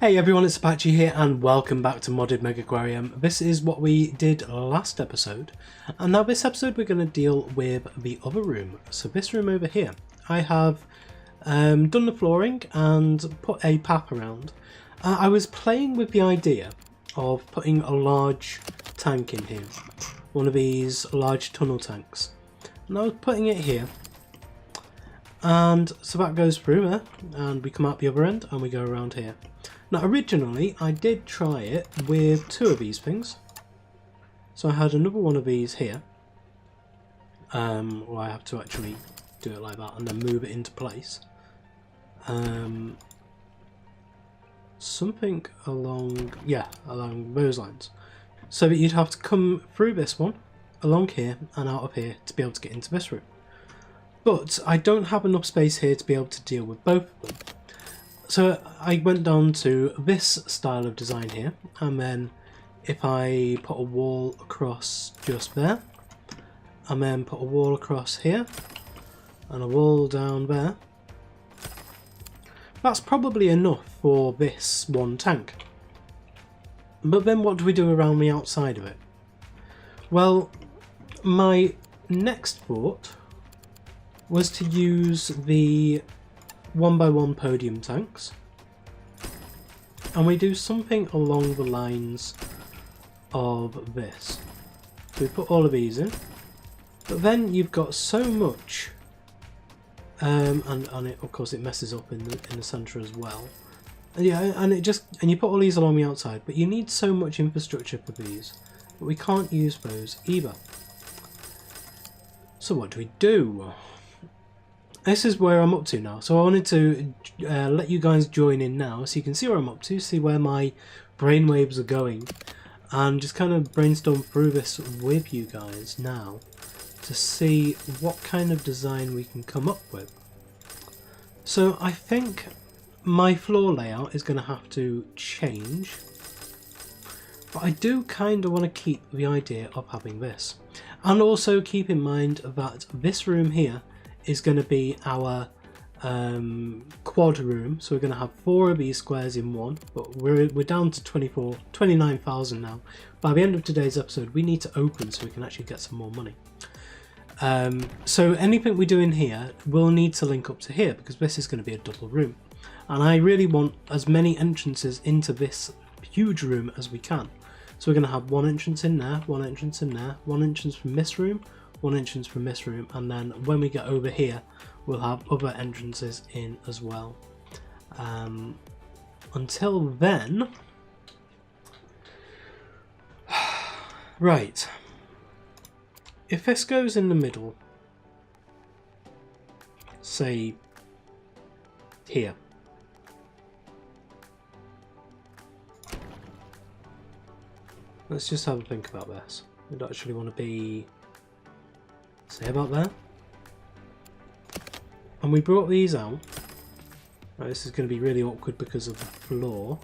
Hey everyone, it's Apache here and welcome back to Modded Megaquarium. This is what we did last episode, and now this episode we're going to deal with the other room. So this room over here, I have done the flooring and put a path around. I was playing with the idea of putting a large tank in here, one of these large tunnel tanks, and I was putting it here. And so that goes through there, and we come out the other end and we go around here. Now originally I did try it with two of these things. So I had another one of these here. Well, I have to actually do it like that and then move it into place. Something along those lines. So that you'd have to come through this one, along here and out of here to be able to get into this room. But I don't have enough space here to be able to deal with both of them. So I went down to this style of design here, and then if I put a wall across just there, and then put a wall across here, and a wall down there, that's probably enough for this one tank. But then what do we do around the outside of it? Well, my next thought was to use the 1x1 podium tanks, and we do something along the lines of this. So we put all of these in, but then you've got so much, and it, of course it messes up in the centre as well. And yeah, and you put all these along the outside, but you need so much infrastructure for these, but we can't use those either. So what do we do? This is where I'm up to now, so I wanted to let you guys join in now so you can see where I'm up to, see where my brainwaves are going, and just kind of brainstorm through this with you guys now to see what kind of design we can come up with. So I think my floor layout is going to have to change, but I do kind of want to keep the idea of having this, and also keep in mind that this room here is going to be our quad room, so we're going to have 4 of these squares in one, but we're down to 29,000 now. By the end of today's episode we need to open so we can actually get some more money. So anything we do in here will need to link up to here because this is going to be a double room, and I really want as many entrances into this huge room as we can. So we're going to have one entrance in there, one entrance in there, one entrance from this room, one entrance from this room, and then when we get over here we'll have other entrances in as well. Until then, right, if this goes in the middle, say here, let's just have a think about this. We'd actually want to be, say, about there. And we brought these out. Right, this is going to be really awkward because of the floor.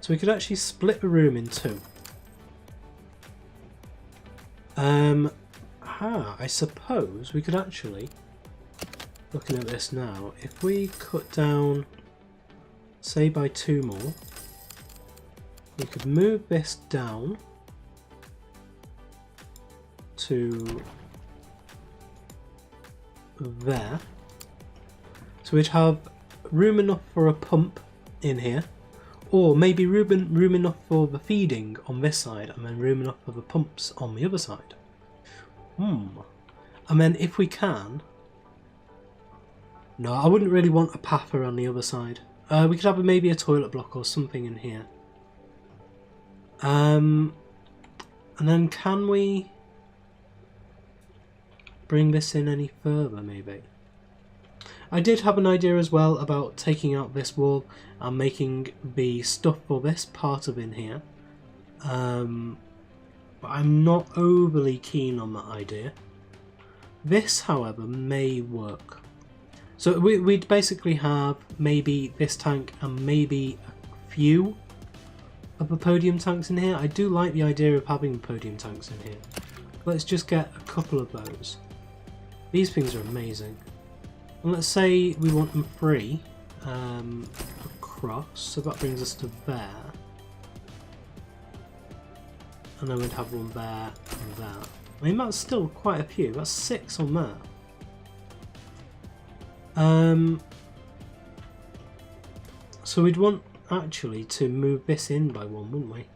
So we could actually split the room in two. I suppose we could actually, looking at this now, if we cut down, say, by 2 more, we could move this down to there, so we'd have room enough for a pump in here, or maybe room enough for the feeding on this side and then room enough for the pumps on the other side. And then if we can, no, I wouldn't really want a path around the other side. We could have maybe a toilet block or something in here. And then can we bring this in any further maybe? I did have an idea as well about taking out this wall and making the stuff for this part of in here, but I'm not overly keen on that idea. This, however, may work. So we'd basically have maybe this tank and maybe a few of the podium tanks in here. I do like the idea of having podium tanks in here. Let's just get a couple of those. These things are amazing. And let's say we want them free. across, so that brings us to there. And then we'd have one there and there. I mean, that's still quite a few. That's 6 on there. So we'd want actually to move this in by 1, wouldn't we?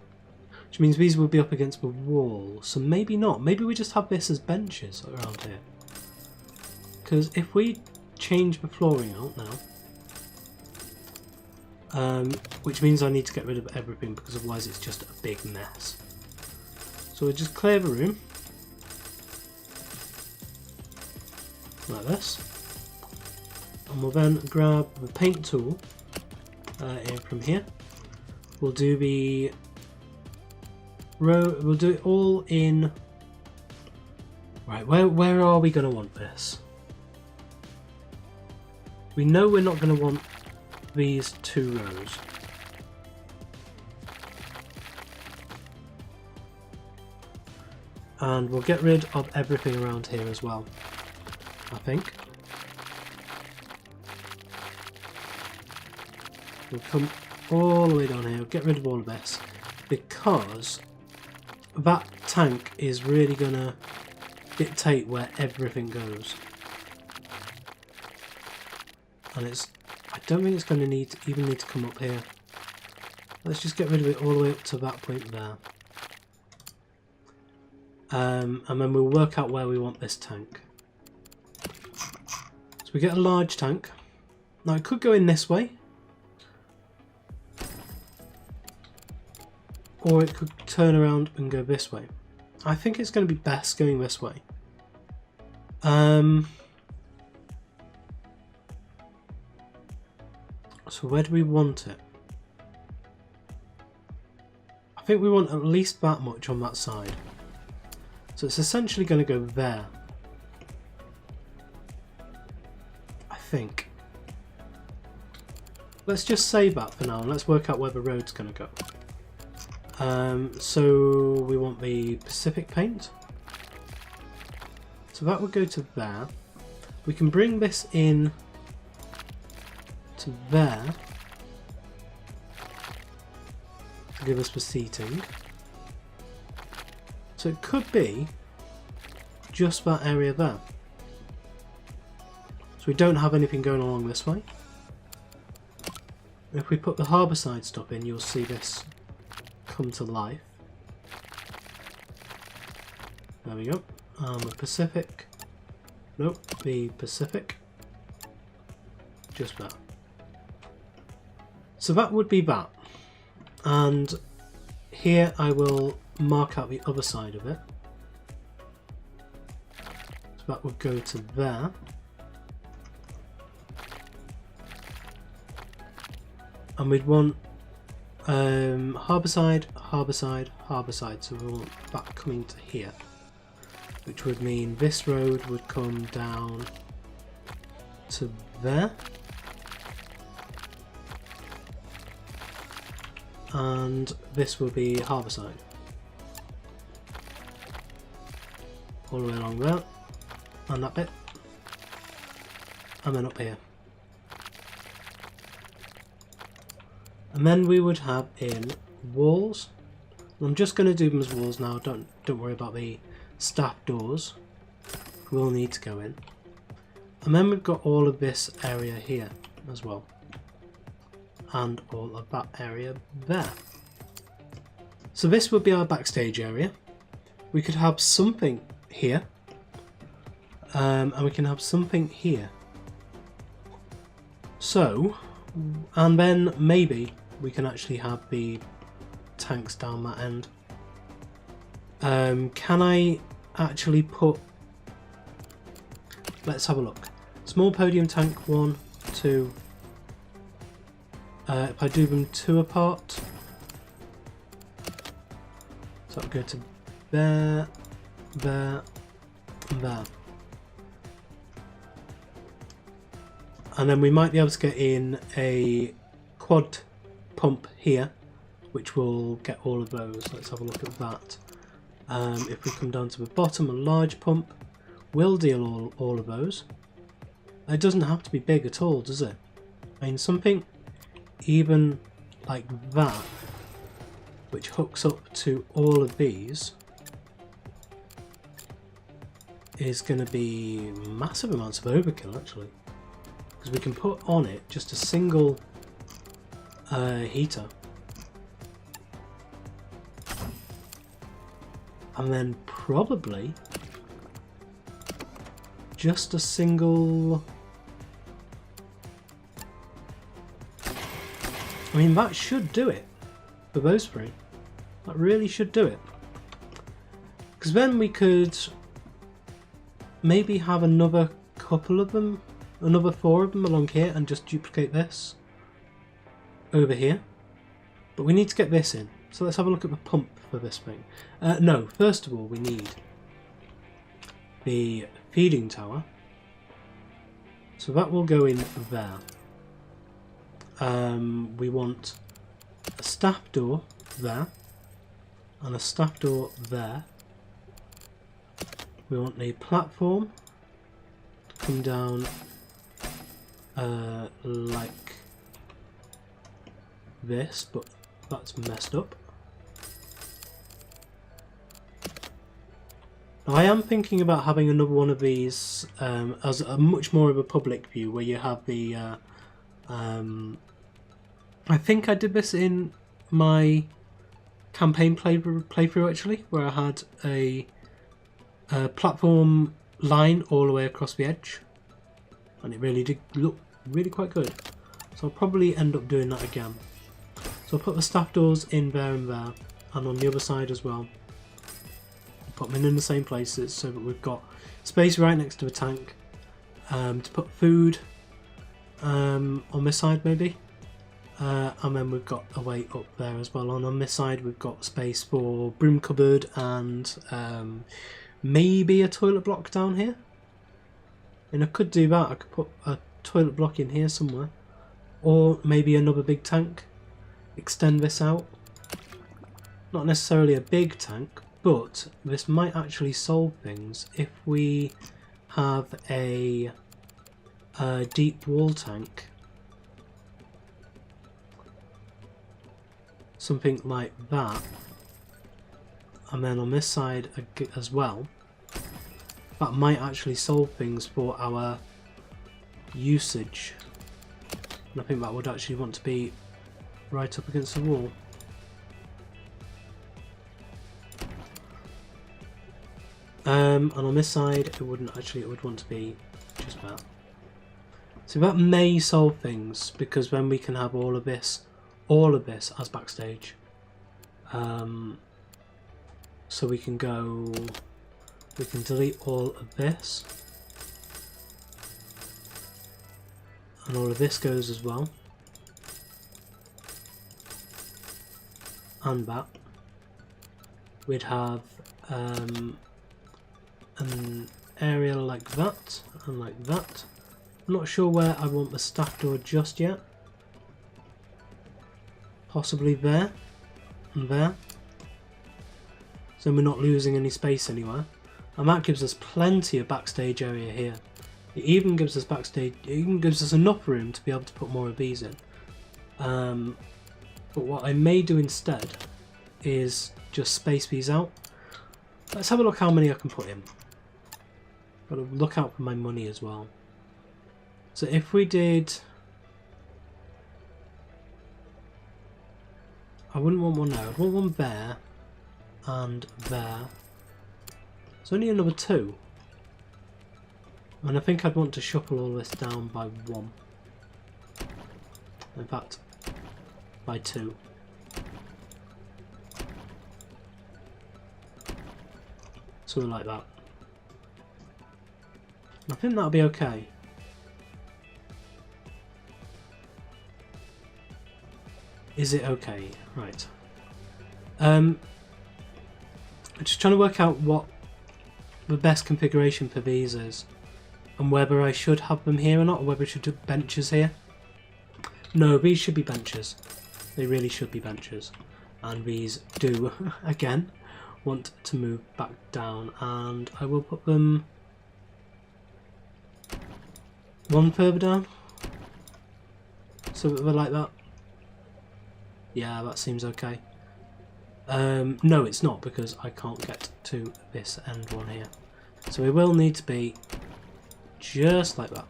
Which means these would be up against the wall. So maybe not. Maybe we just have this as benches around here. Because if we change the flooring out now, which means I need to get rid of everything because otherwise it's just a big mess. So we'll just clear the room. Like this. And we'll then grab the paint tool in from here. We'll do the row, we'll do it all in. Right, where are we going to want this? We know we're not going to want these 2 rows. And we'll get rid of everything around here as well, I think. We'll come all the way down here, get rid of all of this, because that tank is really going to dictate where everything goes. And I don't think it's going to even need to come up here. Let's just get rid of it all the way up to that point there. And then we'll work out where we want this tank. So we get a large tank. Now it could go in this way. Or it could turn around and go this way. I think it's going to be best going this way. So where do we want it? I think we want at least that much on that side. So it's essentially going to go there. I think. Let's just save that for now and let's work out where the road's going to go. So we want the Pacific paint. So that would go to there. We can bring this in to there to give us the seating. So it could be just that area there. So we don't have anything going along this way. And if we put the harbour side stuff in, you'll see this come to life. There we go. The Pacific. Nope, the Pacific. Just that. So that would be that. And here I will mark out the other side of it. So that would go to there. And we'd want harbour side, harbour side, harbour side. So we want that coming to here. Which would mean this road would come down to there. And this will be harbour side. All the way along there. And that bit. And then up here. And then we would have in walls. I'm just going to do them as walls now. Don't worry about the staff doors. We'll need to go in. And then we've got all of this area here as well. And all of that area there. So this would be our backstage area. We could have something here. And we can have something here. So, and then maybe we can actually have the tanks down that end. Can I actually put... Let's have a look. Small podium tank, 1, 2... if I do them 2 apart, so I'll go to there, there, and there. And then we might be able to get in a quad pump here, which will get all of those. Let's have a look at that. If we come down to the bottom, a large pump will deal all of those. It doesn't have to be big at all, does it? I mean, something even like that, which hooks up to all of these, is going to be massive amounts of overkill actually, because we can put on it just a single heater, and then probably just a single. I mean, that should do it for those three. That really should do it. Because then we could maybe have another couple of them, another 4 of them along here, and just duplicate this over here. But we need to get this in. So let's have a look at the pump for this thing. No, first of all we need the feeding tower. So that will go in there. We want a staff door there and a staff door there. We want a platform to come down like this, but that's messed up. Now, I am thinking about having another one of these as a much more of a public view, where you have the I think I did this in my campaign playthrough actually, where I had a platform line all the way across the edge, and it really did look really quite good. So I'll probably end up doing that again. So I'll put the staff doors in there and there, and on the other side as well. Put them in the same places so that we've got space right next to the tank to put food on this side maybe. And then we've got a way up there as well. And on this side we've got space for broom cupboard and maybe a toilet block down here. And I could do that. I could put a toilet block in here somewhere, or maybe another big tank. Extend this out. Not necessarily a big tank, but this might actually solve things if we have a deep wall tank. Something like that. And then on this side as well, that might actually solve things for our usage. And I think that would actually want to be right up against the wall. And on this side it wouldn't actually, it would want to be just that. So that may solve things, because then we can have all of this as backstage. So we can delete all of this, and all of this goes as well, and that. We'd have an area like that and like that. I'm not sure where I want the staff door just yet. Possibly there and there. So we're not losing any space anywhere. And that gives us plenty of backstage area here. It even gives us backstage, it even gives us enough room to be able to put more of these in. But what I may do instead is just space these out. Let's have a look how many I can put in. Got to look out for my money as well. So if we did, I wouldn't want one there, I'd want one there and there. It's only another 2. And I think I'd want to shuffle all this down by 1. In fact, by 2. Something like that. I think that'll be okay. Is it okay? Right. I'm just trying to work out what the best configuration for these is, and whether I should have them here or not, or whether I should do benches here. No, these should be benches. They really should be benches. And these do, again, want to move back down, and I will put them one further down. So we're like that. Yeah, that seems okay. No, it's not, because I can't get to this end one here. So we will need to be just like that.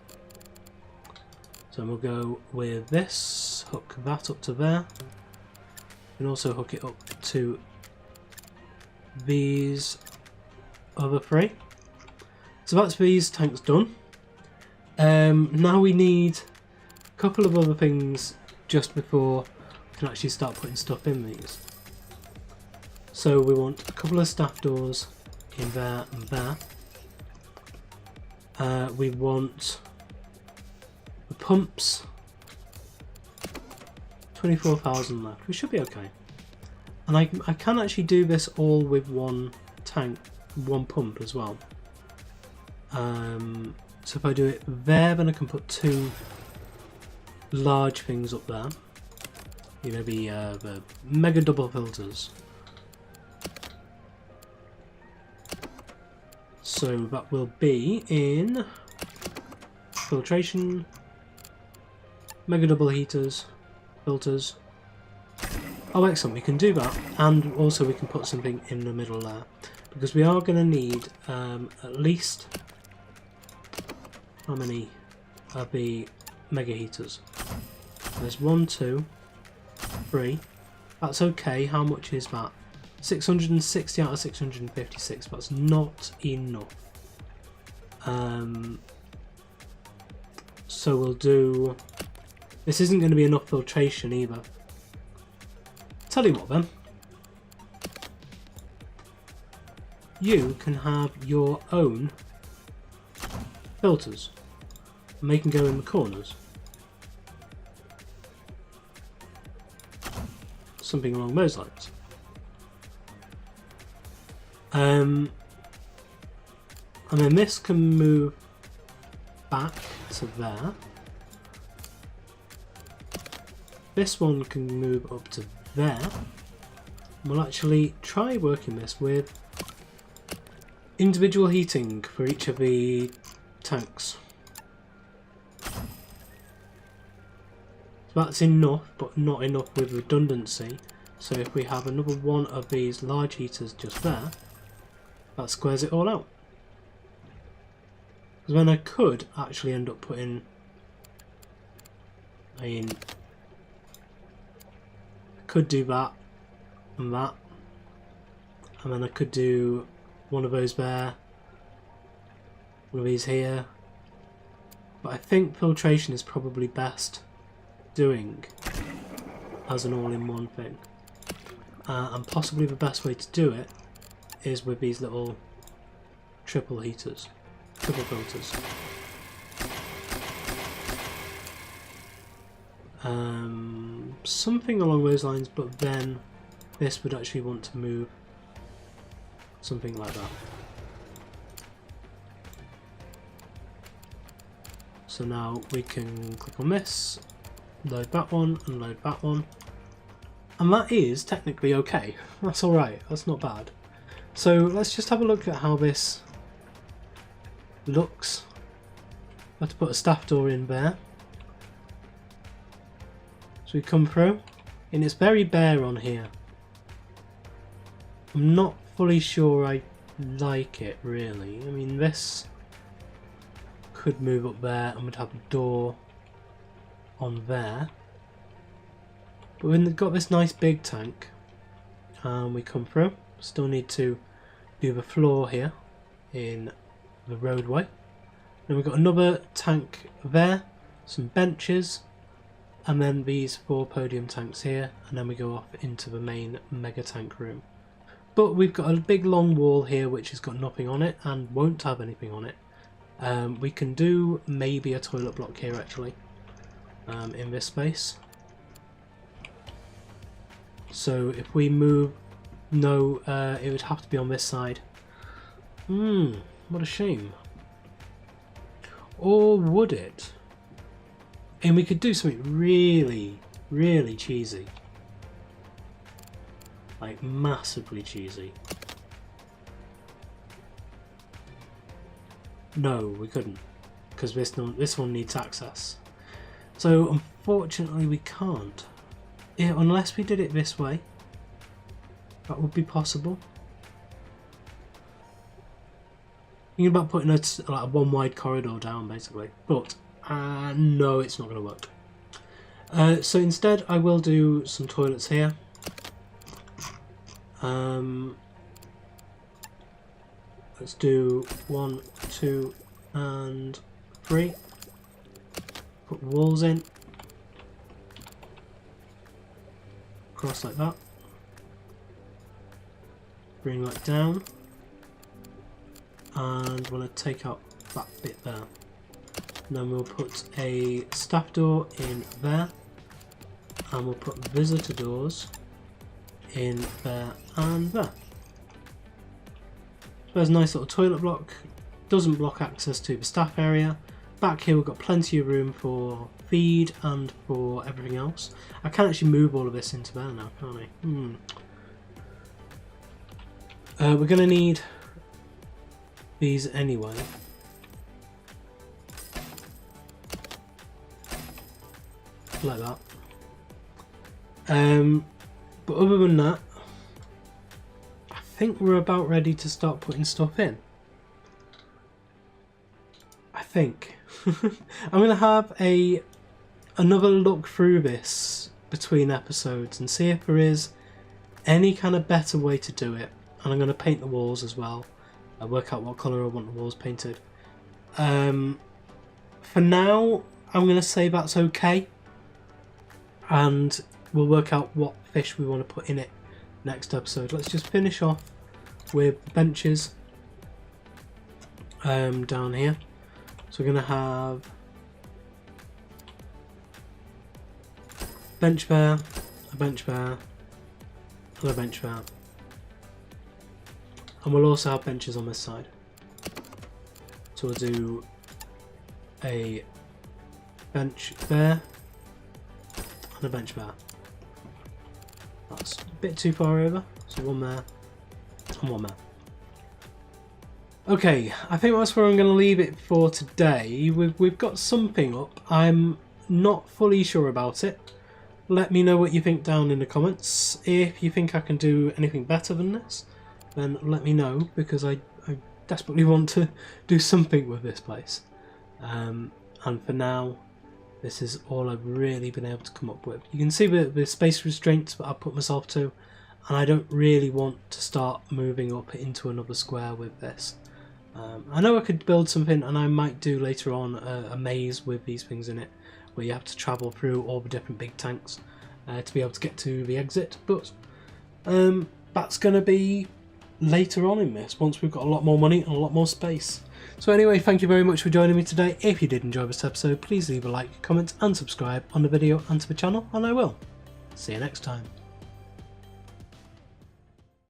So we'll go with this, hook that up to there, and also hook it up to these other three. So that's these tanks done. Now we need a couple of other things just before we can actually start putting stuff in these. So we want a couple of staff doors in there and there. We want the pumps. 24,000 left. We should be okay. And I can actually do this all with one tank, one pump as well. So if I do it there, then I can put two large things up there. You know, the mega double filters. So that will be in filtration, mega double heaters, filters. Oh, excellent, we can do that, and also we can put something in the middle there, because we are going to need at least, how many of the mega heaters? There's 1, 2, 3. That's okay. How much is that? 660 out of 656. That's not enough. So we'll do. This isn't going to be enough filtration either. Tell you what then. You can have your own filters, and they can go in the corners. Something along those lines. And then this can move back to there. This one can move up to there. We'll actually try working this with individual heating for each of the tanks. That's enough, but not enough with redundancy. So if we have another one of these large heaters just there, that squares it all out. Because then I could actually end up putting, I could do that and that, and then I could do one of those there, one of these here, but I think filtration is probably best doing as an all-in-one thing, and possibly the best way to do it is with these little triple heaters, triple filters. Something along those lines, but then this would actually want to move something like that. So now we can click on this, load that one, and load that one. And that is technically okay. That's alright, that's not bad. So let's just have a look at how this looks. I have to put a staff door in there. So we come through, and it's very bare on here. I'm not fully sure I like it really. I mean, this could move up there and would have a door on there. But we've got this nice big tank, and we come through. Still need to do the floor here in the roadway. Then we've got another tank there, some benches, and then these 4 podium tanks here, and then we go off into the main mega tank room. But we've got a big long wall here which has got nothing on it and won't have anything on it. We can do maybe a toilet block here actually, in this space. So if we move, no, it would have to be on this side. What a shame. Or would it? And we could do something really, really cheesy. Like massively cheesy. No, we couldn't, because this one needs access. So unfortunately we can't. Yeah, unless we did it this way. That would be possible. Thinking about putting like a one wide corridor down basically. But no, it's not going to work. So instead I will do some toilets here. Let's do 1, 2 and 3. Put walls in. Cross like that. Bring that down. And we're going to take out that bit there. And then we'll put a staff door in there. And we'll put visitor doors in there and there. So there's a nice little toilet block. Doesn't block access to the staff area. Back here we've got plenty of room for feed and for everything else. I can actually move all of this into there now, can't I? We're going to need these anyway. Like that. But other than that, I think we're about ready to start putting stuff in. I think. I'm going to have another look through this between episodes and see if there is any kind of better way to do it. And I'm going to paint the walls as well. I'll work out what colour I want the walls painted. For now, I'm going to say that's okay. And we'll work out what fish we want to put in it next episode. Let's just finish off with benches down here. So we're going to have bench there, a bench there, and a bench there. And we'll also have benches on this side. So we'll do a bench there and a bench there. That's a bit too far over, so one there and one there. Okay, I think that's where I'm going to leave it for today. We've got something up. I'm not fully sure about it. Let me know what you think down in the comments. If you think I can do anything better than this, then let me know, because I desperately want to do something with this place. And for now, this is all I've really been able to come up with. You can see the space restraints that I've put myself to, and I don't really want to start moving up into another square with this. I know I could build something, and I might do later on a maze with these things in it, where you have to travel through all the different big tanks to be able to get to the exit, but that's going to be later on in this, once we've got a lot more money and a lot more space. So anyway, thank you very much for joining me today. If you did enjoy this episode, please leave a like, comment and subscribe on the video and to the channel, and I will see you next time.